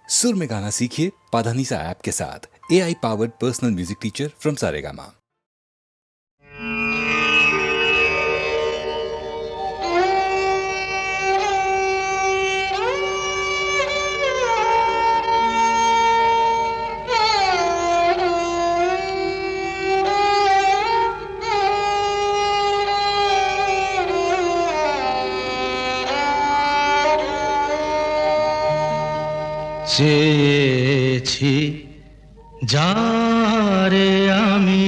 सुर में गाना सीखिए पाधानीसा ऐप के साथ। AI powered personal music teacher from Saregama. চেয়েছি যারে আমি,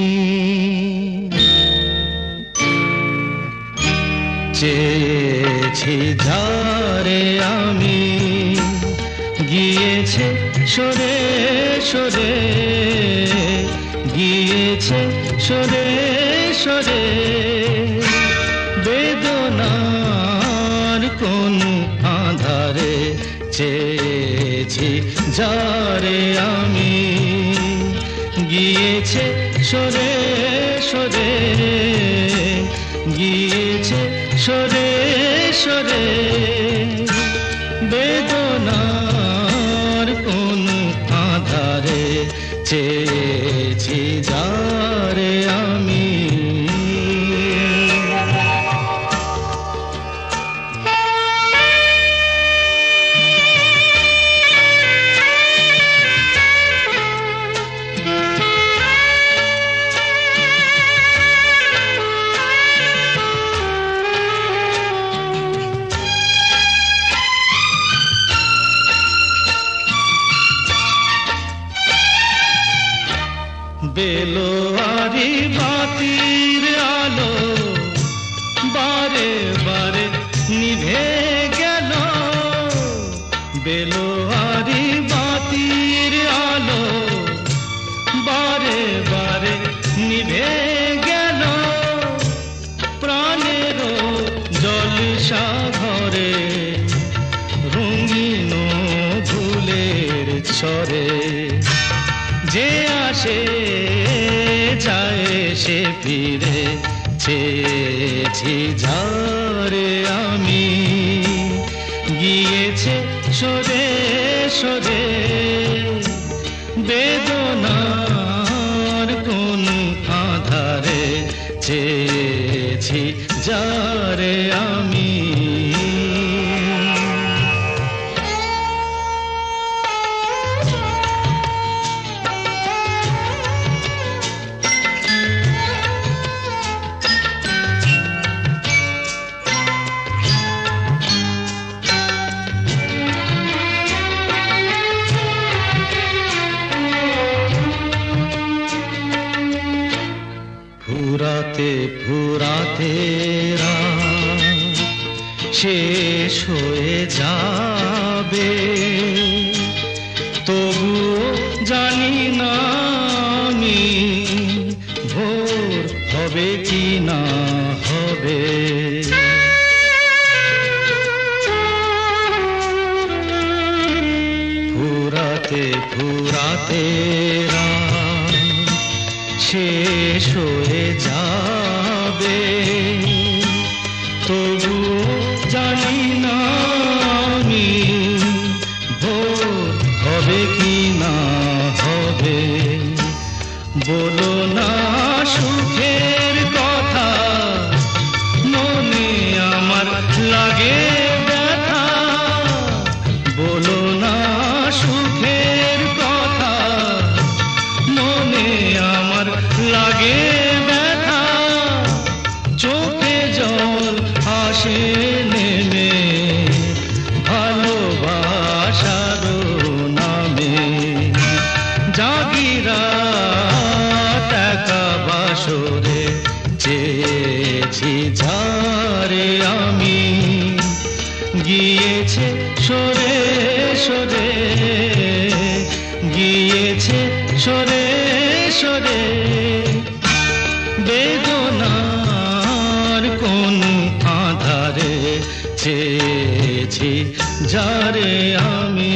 চেয়েছি যারে আমি, গিয়েছে সরে সরে, গিয়েছে সরে সরে, বেদনার কোন আধারে চেয়েছি যারে আমি, গিয়েছে সরে সরে, গিয়েছে সরে সরে, বেদনার কোন আধারে চেয়েছি যারে আমি। বেলোয়ারি বাতির আলো বারে বারে নিভে গেল, বেলোয়ারি বাতির আলো বারে বারে নিভে গেল, প্রাণেরও জলসা ঘরে রঙিন ফুলের ছড়ে, যে আসে যায় সে ফিরে, চেয়েছি যারে আমি, গিয়েছে সরে সরে, বেদনার কোন আধারে চেয়েছি যারে আমি। ফুরাতে ফুরাতে রাত শেষ হয়ে যাবে, তবুও জানি না আমি ভোর হবে কি না হবে। ফুরাতে ফুরাতে রাত শেষ হয়ে যাবে, তবুও জানি না আমি ভোর হবে কি না হবে। বলো না সুখের কথা, মনে আমার লাগে ব্যথা, বলো না সুখের কথা, মনে আমার লাগে ব্যথা, চোখে জল আসে নেমে ভালোবাসার নামে, জাগিরা টাকা বাসরে চেয়েছি যারে আমি, গিয়েছে সরে সরে, গিয়েছে সরে সরে, বেদনার কোন আধারে চেয়েছি যারে আমি।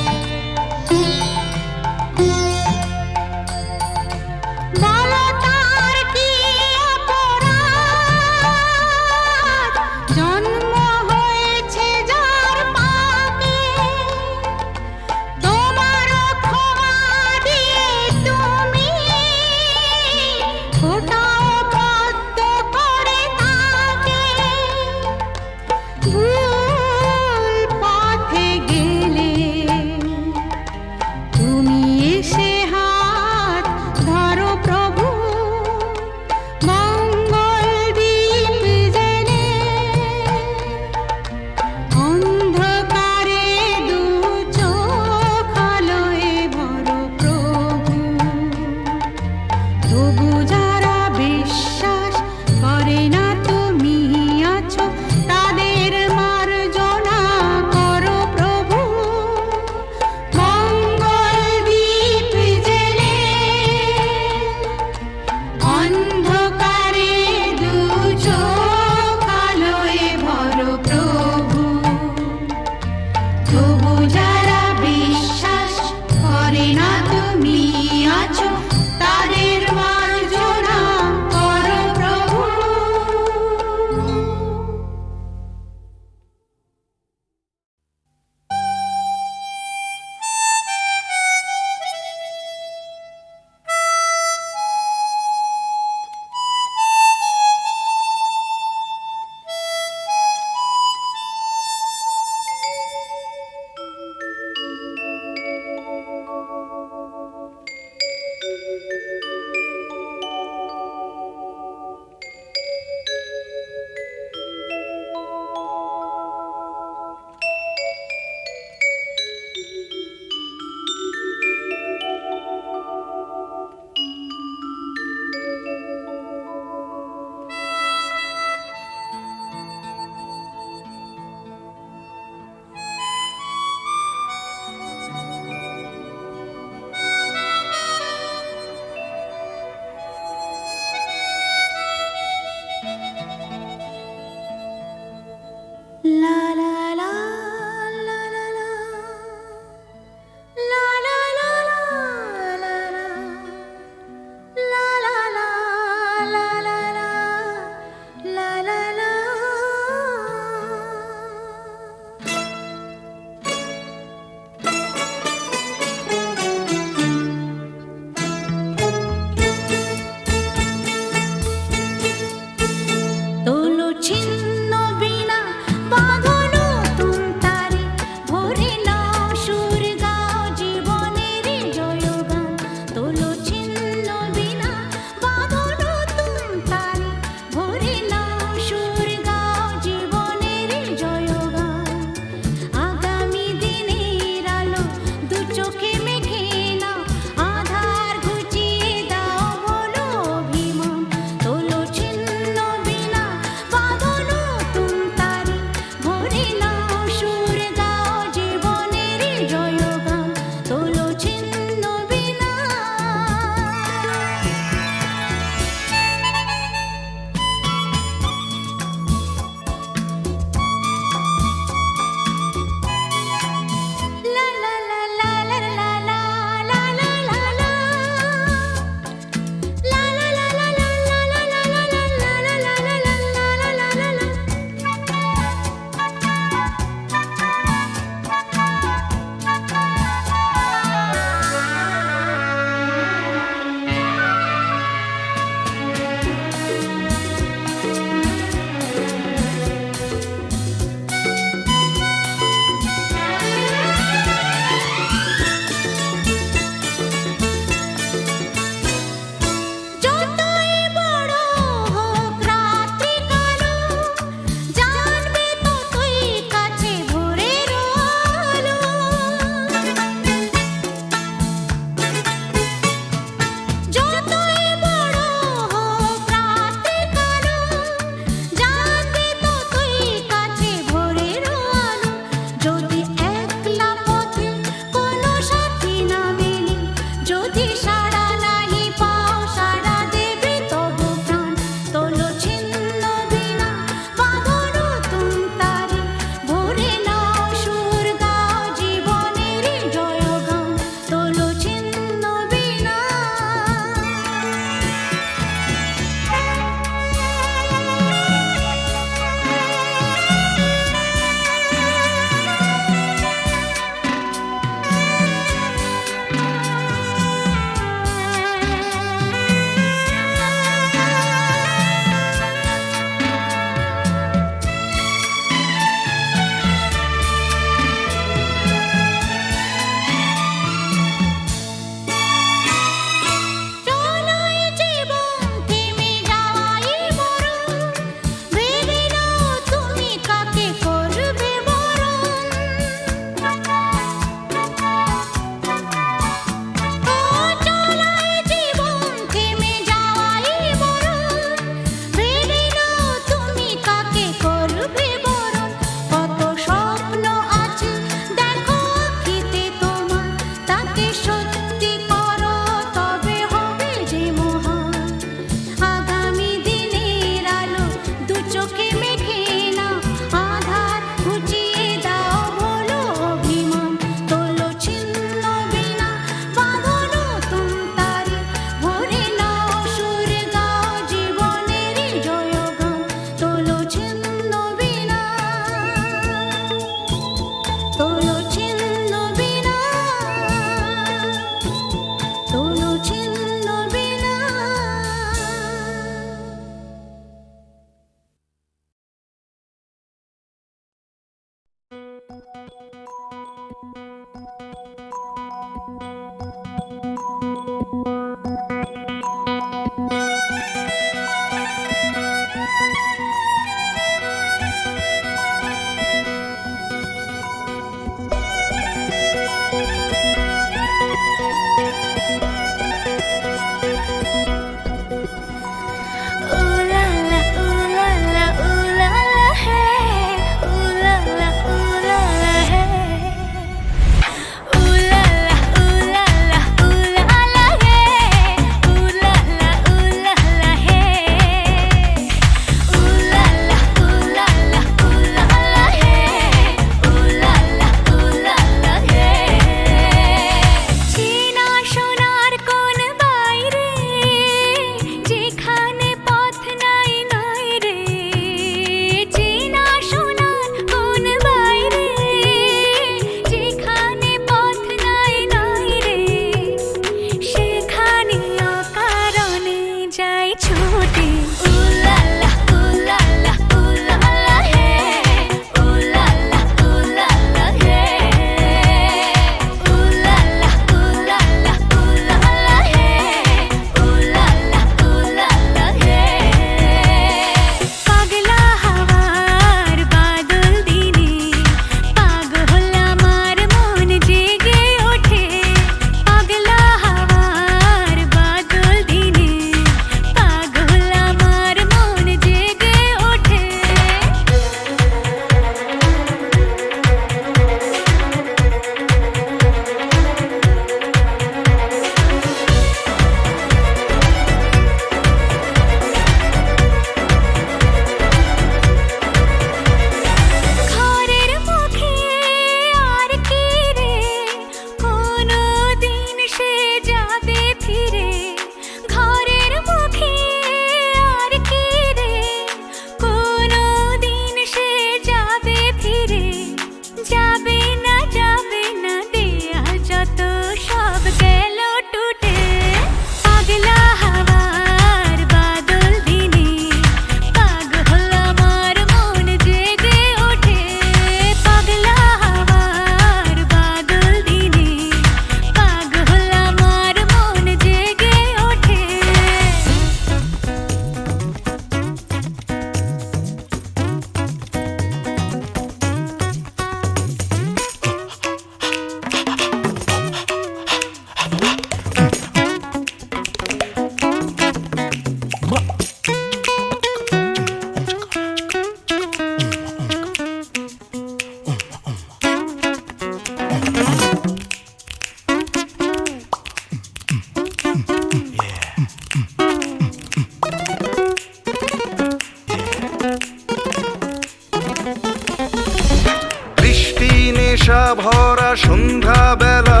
নেশা ভরা সন্ধ্যা বেলা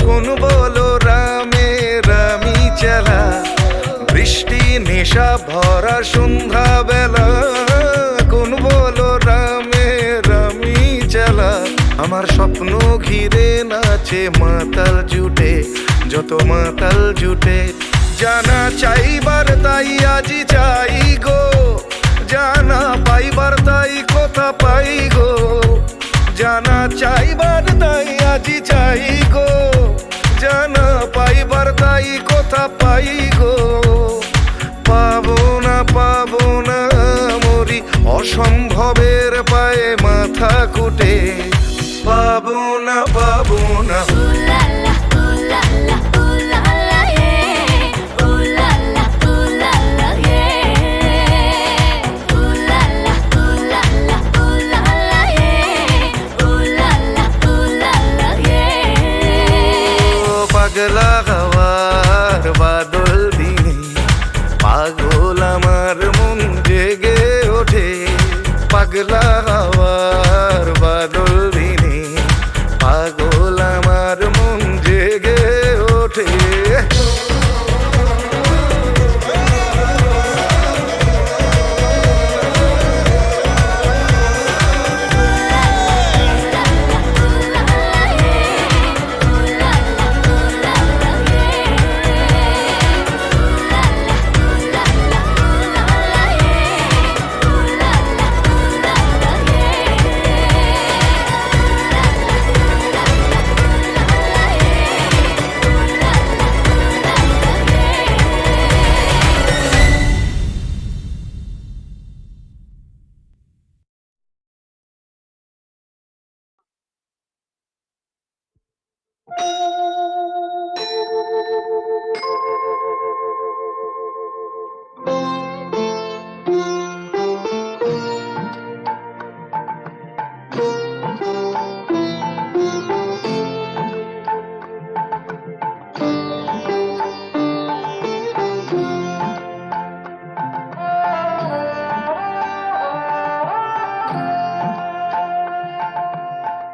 কোন বলো রামে রামি চেলা বৃষ্টি নেশা ভরা সন্ধ্যা বেলা কোন বলো রামে রামি চেলা আমার স্বপ্ন ঘিরে নাচে মাতাল জুটে যত মাতাল জুটে জানা চাইবার তাই আজি চাই গো জানা পাইবার তাই কথা পাই গো জানা চাইবার তাই আজি চাই গো জানা পাইবার তাই কথা পাই গো পাবো না মরি অসম্ভবের পায়ে মাথা কুটে পাবো না পাগলা হাওয়ার বাদল দিনে পাগল আমার মন জেগে ওঠে পাগলা হাওয়ার বাদল দিনে পাগল আমার মন জেগে ওঠে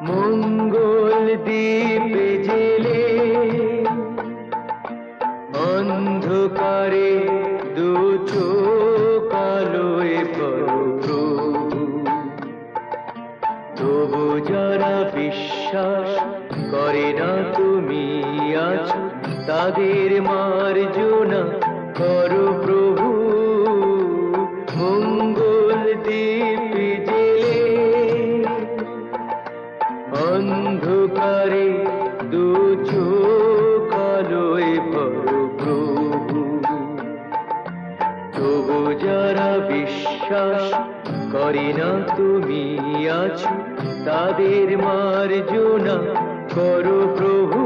মঙ্গল দ্বীপে জেলে অন্ধকারে দু চোখ আলোয় প্রভু, তবু যারা বিশ্বাস করে না তুমি আছো, তাদের মার্জনা করো প্রভু। মঙ্গল দ্বীপে জেলে অন্ধকারে দু চোখ আলোয় ভরো প্রভু, তবু যারা বিশ্বাস করে না তুমি আছো, তাদের মার্জনা করো প্রভু।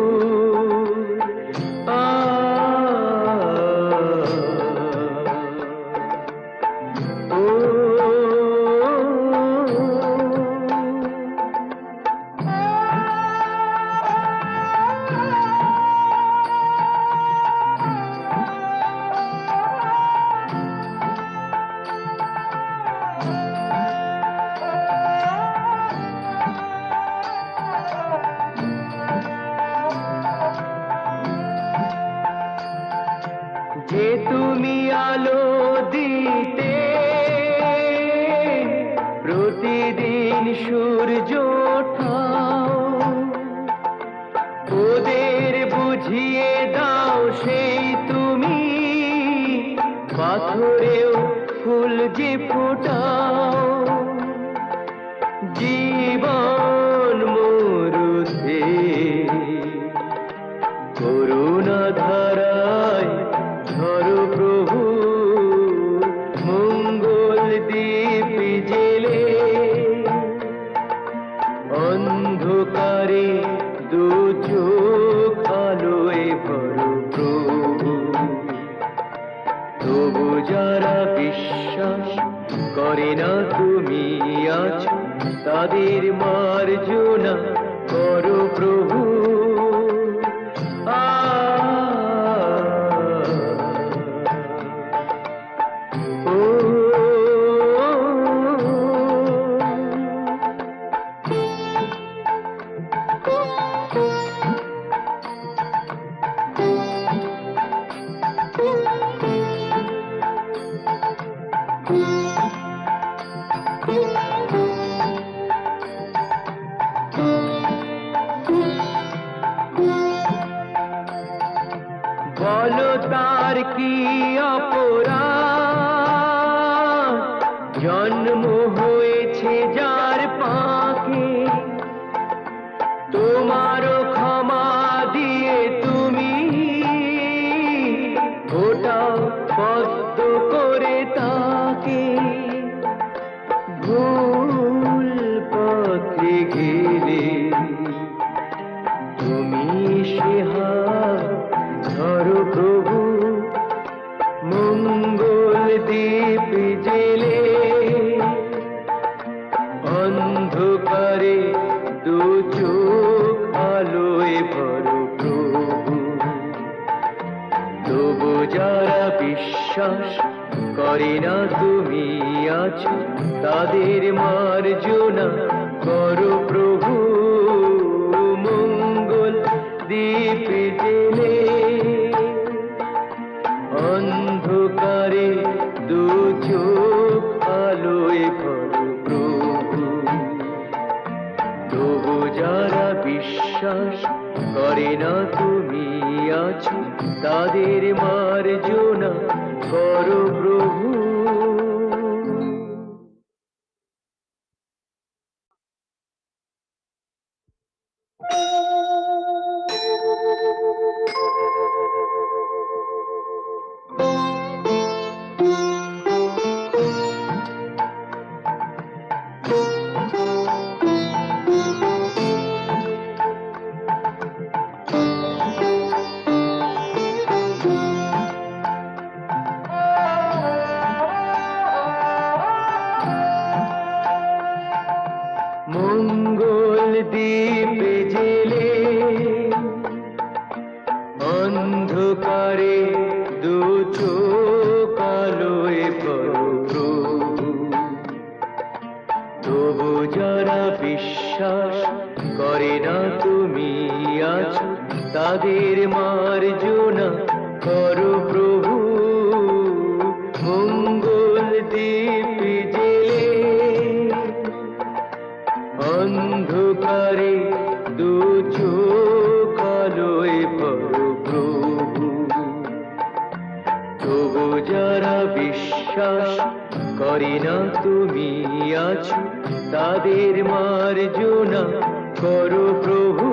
যে তুমি আলো দিতে প্রতিদিন সূর্য ওঠাও, ওদের বুঝিয়ে দাও সেই তুমি পাথরেও ফুল যে ফোটাও। জীবন মরুতে করুণা ধারায় ধরো প্রভু। মঙ্গল দ্বীপ জেলে অন্ধকারে দু চোখ আলোয় ভরো প্রভু, তবু যারা বিশ্বাস করে না তুমি আছো, তাদের মার্জনা করো প্রভু। বলো তার কি অপরাধ, জন্ম হয়েছে যার পাকে, তোমারও ক্ষমা দিয়ে তুমি ওটাও পদ্ম করে তাকে। ভুল পথে গেলে তুমি সে হাত ধরো প্রভু। মঙ্গল দ্বীপ জেলে অন্ধকারে দু চোখ আলোয় ভরো প্রভু, তবু যারা বিশ্বাস করে না তুমি আছো, তাদের মার্জনা করো প্রভু। মঙ্গল দ্বীপ জেলে অন্ধকারে দু চোখ আলোয় ভরো প্রভু, তবু যারা বিশ্বাস করে না তুমি আছো, তাদের মার্জনা করো প্রভু। জেলে অন্ধকারে দু চোখ আলোয় ভরো প্রভু তবু যারা বিশ্বাস করে না তুমি আছো তাদের মার্জনা করো প্রভু মঙ্গল দ্বীপ জেলে অন্ধকারে দু চোখ আলোয় ভরো প্রভু তবু যারা বিশ্বাস করে না তুমি আছো তাদের মার্জনা করো প্রভু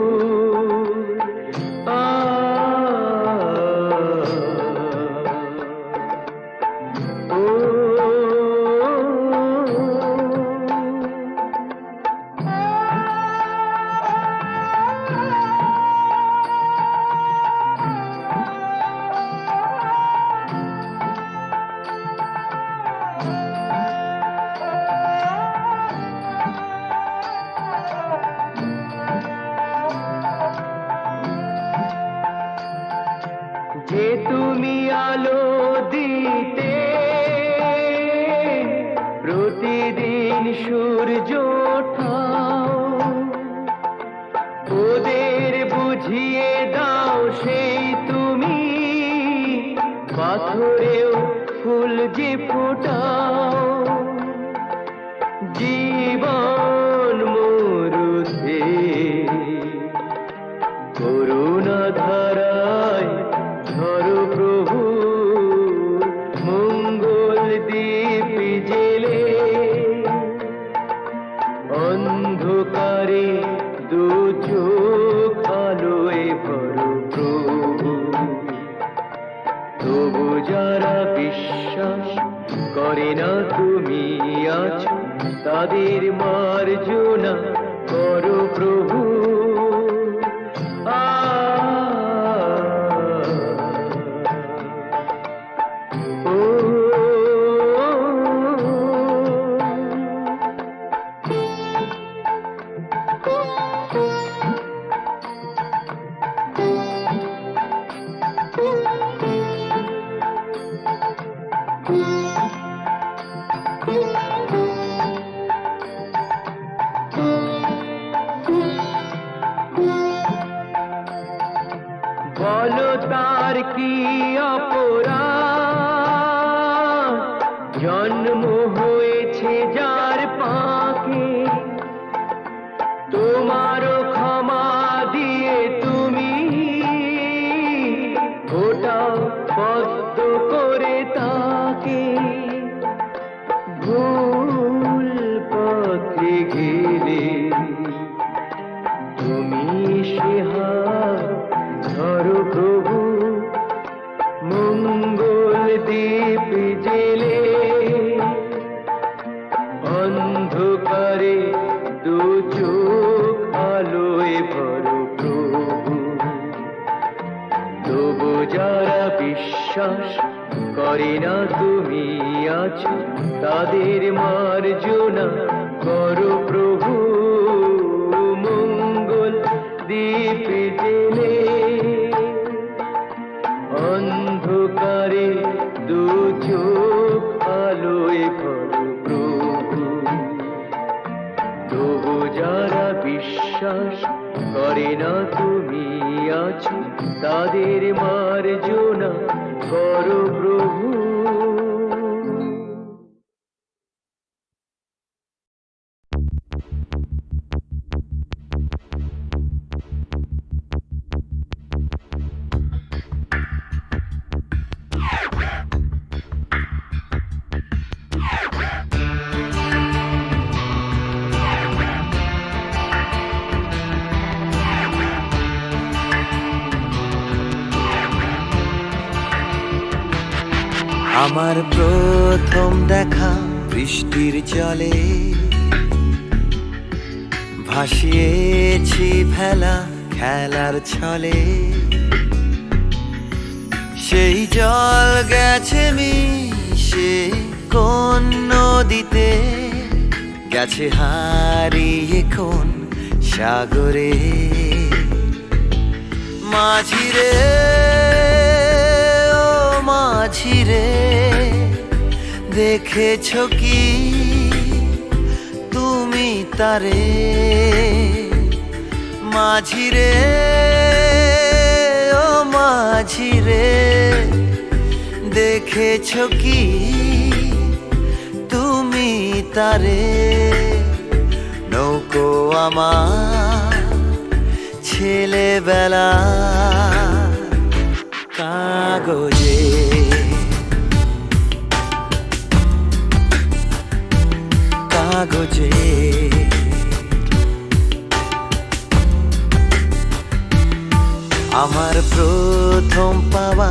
যে তুমি আলো দিতে প্রতিদিন সূর্য ওঠাও ওদের বুঝিয়ে দাও সেই তুমি পাথরেও ফুল যে ফোটাও জীবন মরুতে করুণা ধারায় ধরো প্রভু মঙ্গল দ্বীপ জেলে অন্ধকারে দু চোখ আলোয় ভরো প্রভু তবু যারা বিশ্বাস করে না তুমি আছো তাদের মার্জনা করো প্রভু বলো তার কি অপরাধ জন্ম হয়েছে যার পাকে তোমারও ক্ষমা দিয়ে তুমি ওটাও পদ্ম করে তাকে ভুল পথে গেলে তুমি সে হাত ধরো প্রভু মঙ্গল দ্বীপ জেলে অন্ধকারে দু চোখ আলোয় ভরো প্রভু তবু যারা বিশ্বাস করে না তুমি আছো তাদের মার্জনা করো প্রভু মঙ্গল দ্বীপ জেলে অন্ধকারে দু চোখ আলোয় ভরো প্রভু তবু যারা বিশ্বাস করে না তুমি আছো তাদের মার্জনা করো প্রভু আমার প্রথম দেখা বৃষ্টির জলে ভাসিয়েছি ভেলা খেলার ছলে সেই জল গেছে মিশে কোন নদীতে গেছে হারিয়ে কোন সাগরে। মাঝিরে ও মাঝিরে, দেখেছ কি তুমি তারে? মাঝিরে ও মাঝিরে, দেখেছ কি তুমি তারে? নৌকো আমার ছেলেবেলা কাগজে। কাগজে আমার প্রথম পাওয়া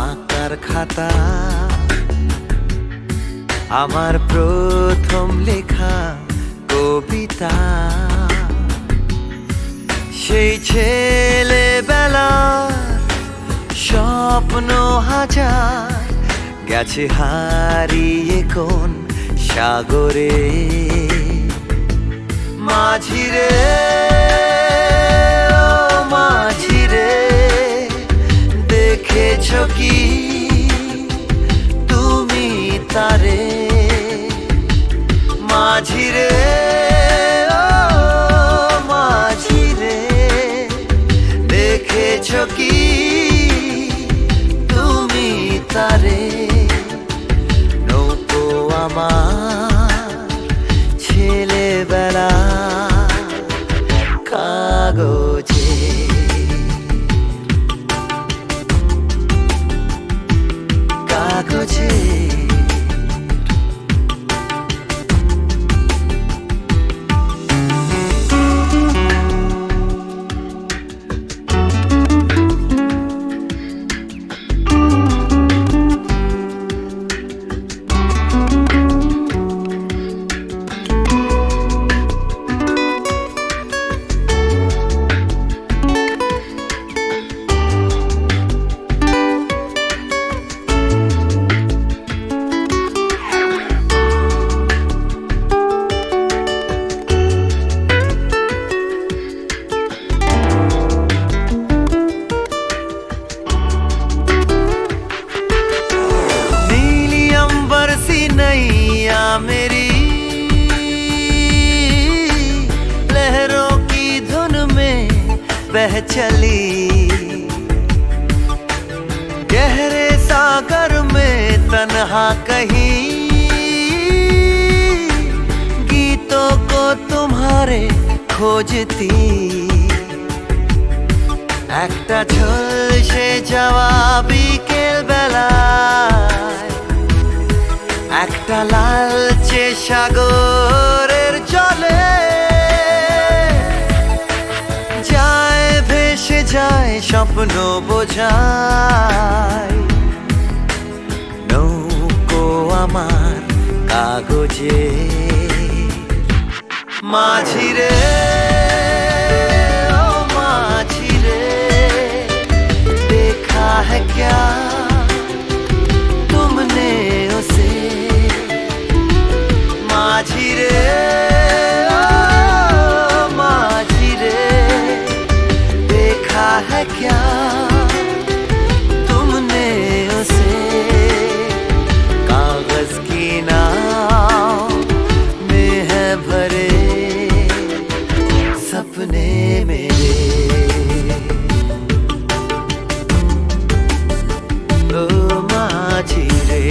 আঁকার খাতা, আমার প্রথম লেখা কবিতা। সেই ছেলেবেলা স্বপ্ন হাজার গেছে হারিয়ে কোন সাগরে। মাঝিরে ও মাঝিরে, দেখেছ কি তুমি তারে? মাঝিরে ও মাঝিরে, দেখেছ কি তুমি তারে? নৌকো আমার ছেলেবেলা কাগজে। কাগজে मेरी लहरों की धुन में बह चली, गहरे सागर में तन्हा कहीं गीतों को तुम्हारे खोजती। একটা ঝলসে যাওয়া বিকেল বেলায় একটা লালচে সাগরের জলে যায় ভেসে যায় স্বপ্ন বোঝায়। নৌকো আমার কাগজে। মাঝিরে ও মাঝিরে, देखा है क्या तुमने उसे? মাঝিরে ও মাঝিরে, देखा है क्या तुमने उसे? कागज की नाव में है भरे सपने मेरे। ओ মাঝিরে,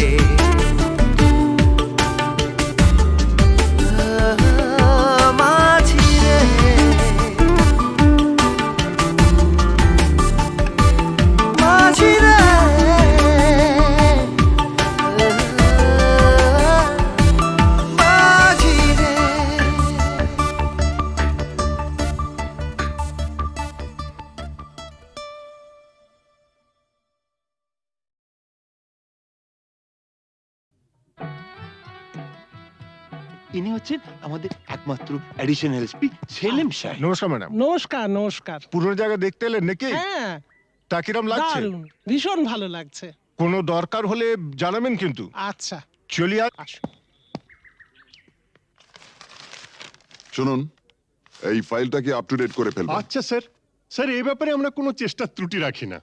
ইনি হচ্ছেন আমাদের একমাত্র অ্যাডিশনাল এসপি সেলিম সাহেব। নমস্কার ম্যাডাম। নমস্কার নমস্কার। পুরনো জায়গা দেখতে এলেন নাকি? হ্যাঁ, তা কিরম লাগছে? দারুণ, ভীষণ ভালো লাগছে। কোনো দরকার হলে জানাবেন কিন্তু। আচ্ছা, চলি আর আসুন। শুনুন, এই ফাইলটাকে আপ টু ডেট করে ফেলবেন। আচ্ছা স্যার, স্যার এই ব্যাপারে আমরা কোনো চেষ্টার ত্রুটি রাখি না।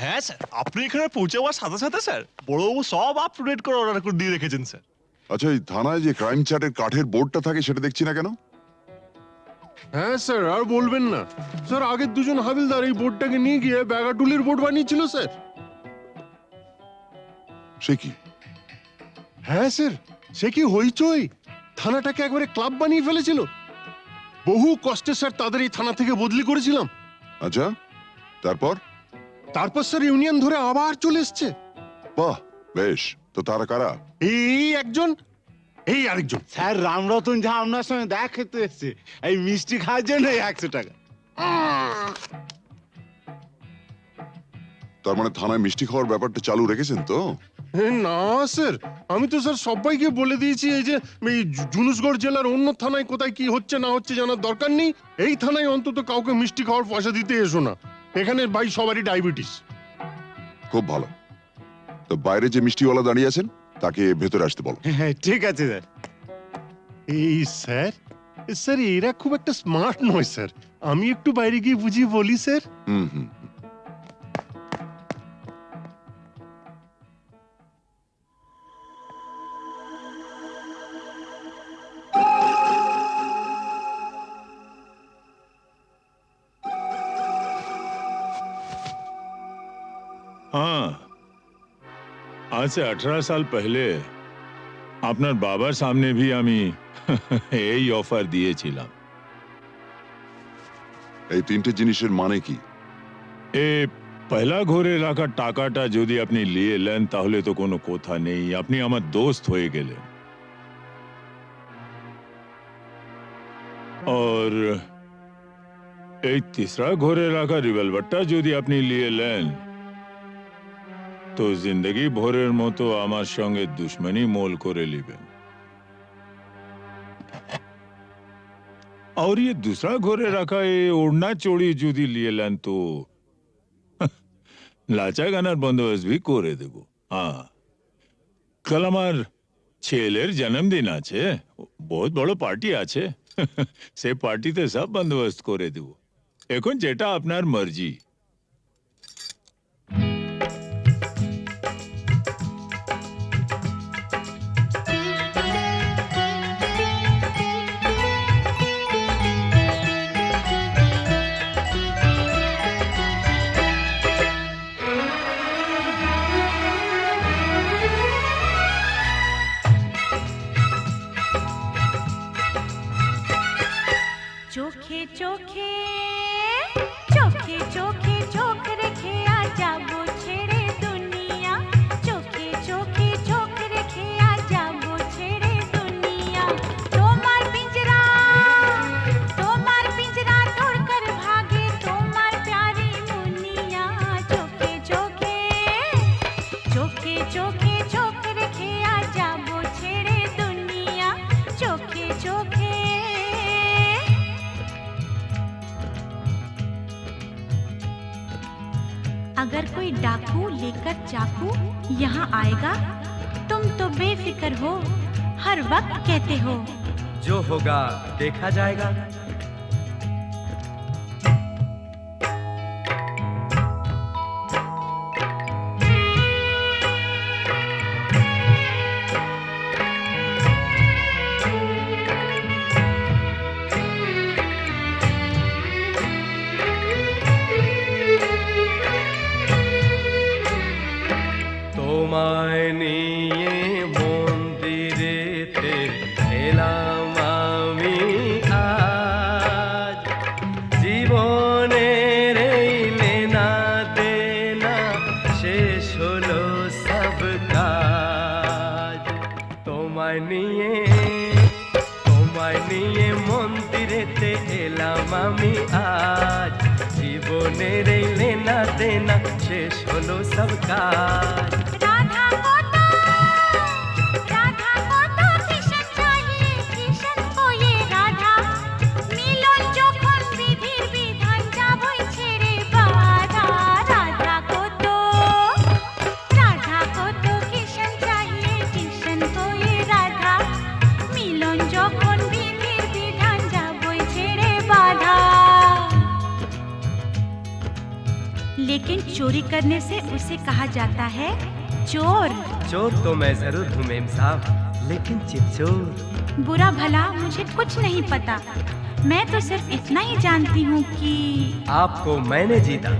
হ্যাঁ স্যার, আপনি এখানে পৌঁছে যাওয়ার সাথে সাথে স্যার বড়বাবু সব আপ টু ডেট করে অর্ডার করে দিয়ে রেখেছেন স্যার। আচ্ছা, এই থানায় যে ক্রাইম চ্যাটের কাঠের বোর্ডটা থাকে সেটা দেখছি না কেন? হ্যাঁ স্যার, আর বলবেন না স্যার, আগের দুজন হাবিলদার এই বোর্ডটাকে নিয়ে গিয়ে ব্যাগাটুলির বোর্ড বানিয়েছিল স্যার। সে কি? হ্যাঁ স্যার, সে কি হইচই, থানাটাকে একবারে ক্লাব বানিয়ে ফেলেছিল। বহু কষ্টে স্যার তাদের এই থানা থেকে বদলি করেছিলাম। আচ্ছা, তারপর? তারপর স্যার ইউনিয়ন ধরে আবার চলে এসছে। বাহ, বেশ। তো তারা কারা? এই একজন, এই আরেকজন। স্যার রামরতন যা আপনার সঙ্গে দেখা খেতে এসছে এই মিষ্টি খাওয়ার জন্য 100 টাকা। তার মানে থানায় মিষ্টি খাওয়ার ব্যাপারটা চালু রেখেছেন তো? না স্যার, আমি তো স্যার সবাইকে বলে দিয়েছি এই যে এই জুনুসগড় জেলার অন্য থানায় কোথায় কি হচ্ছে না হচ্ছে জানার দরকার নেই। এই থানায় অন্তত কাউকে মিষ্টি খাওয়ার পয়সা দিতে এসো না। এখানে ভাই সবারই ডায়াবেটিস। খুব ভালো। তো বাইরে যে মিষ্টিওয়ালা দাঁড়িয়ে আছেন তাকে ভেতরে আসতে বলো। হ্যাঁ ঠিক আছে স্যার। এই স্যার, স্যার এরা খুব একটা স্মার্ট নয় স্যার, আমি একটু বাইরে গিয়ে বুঝিয়ে বলি স্যার। হুম হুম। हाँ, आज से 18 साल पहले আপনার বাবার সামনে भी আমি এই অফার দিয়েছিলাম। এই তিনটে জিনিসের মানে কি? এ পয়লা ঘরে রাখা টাকাটা যদি আপনি নিয়ে নেন তাহলে তো কোনো কথা নেই, আপনি আমার দোস্ত হয়ে গেলেন। और এই तीसरा ঘরে রাখা রিভলভারটা যদি আপনি নিয়ে নেন তো জিন্দগি ভরের মতো আমার সঙ্গে দুশ্মনী মোল করে নেবেন। और ये दूसरा घरे रखा ये ओढ़ना चोड़ी যদি নিয়ে নেন তো লাচা গানার বন্দোবস্ত भी করে দেব। হ্যাঁ, কাল আমার ছেলের জন্মদিন আছে, বহুত বড় পার্টি আছে, সে পার্টিতে সব বন্দোবস্ত করে দেব। এখন যেটা আপনার মর্জি। চোখে চোখে চোখে চোখে চোখ রেখে আজ যাবো ছেড়ে দুনিয়া, চোখে চোখে চোখ রেখে আজ যাবো ছেড়ে দুনিয়া। তোমার পিंजरा तोड़कर भागे তোমার प्यारी मुनिया, চোখে চোখে চোখে চোখে চোখ রেখে আজ যাবো ছেড়ে দুনিয়া, চোখে চোখে। अगर कोई डाकू लेकर चाकू यहाँ आएगा तुम तो बेफिक्र हो, हर वक्त कहते हो जो होगा देखा जाएगा। তোমায় নিয়ে মন্দিরেতে এলাম আমি আজ, জীবনের এই লেনা দেনা শেষ হলো সব কাজ। তোমায় নিয়ে মন্দিরেতে এলাম আমি আজ, জীবনের এই লেনা দেনা শেষ হলো সব কাজ। বাধা लेकिन चोरी करने से उसे कहा जाता है चोर। चोर तो मैं जरूर हूँ मेम साहब, लेकिन चिपचोर। बुरा भला मुझे कुछ नहीं पता, मैं तो सिर्फ इतना ही जानती हूँ कि आपको मैंने जीता।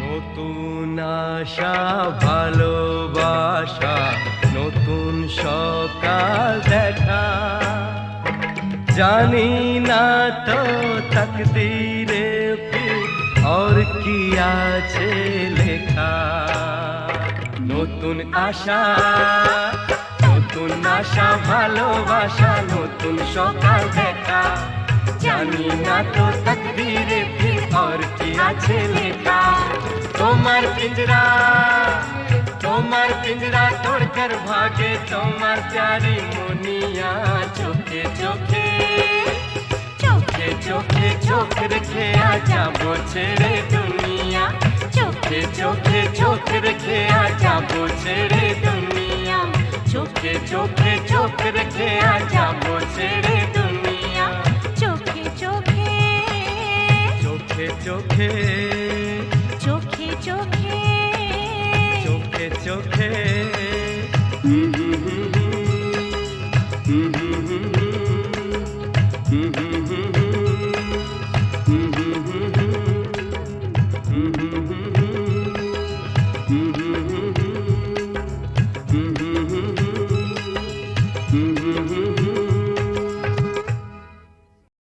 নতুন আশা ভালোবাসা, নতুন সকাল দেখা, জানি না তো তকদিরে ফির और কি আছে লেখা। নতুন আশা, নতুন আশা ভালোবাসা, নতুন সকাল দেখা, জানি না তো তকদিরে ফির और কি আছে লেখা। তোমার পিঞ্জরা, তোমার পিঞ্জরা তোড়কর ভাগে তোমার প্যারি মুনিয়া, চোখে চোখে চোখে চোখে চোখ রেখে আজাবো ছেড়ে দুনিয়া, চোখে চোখে চোখ রেখে আজাবো ছেড়ে দুনিয়া, চোখে চোখে চোখ রেখে আজাবো ছেড়ে দুনিয়া, চোখে চোখে চোখে চোখে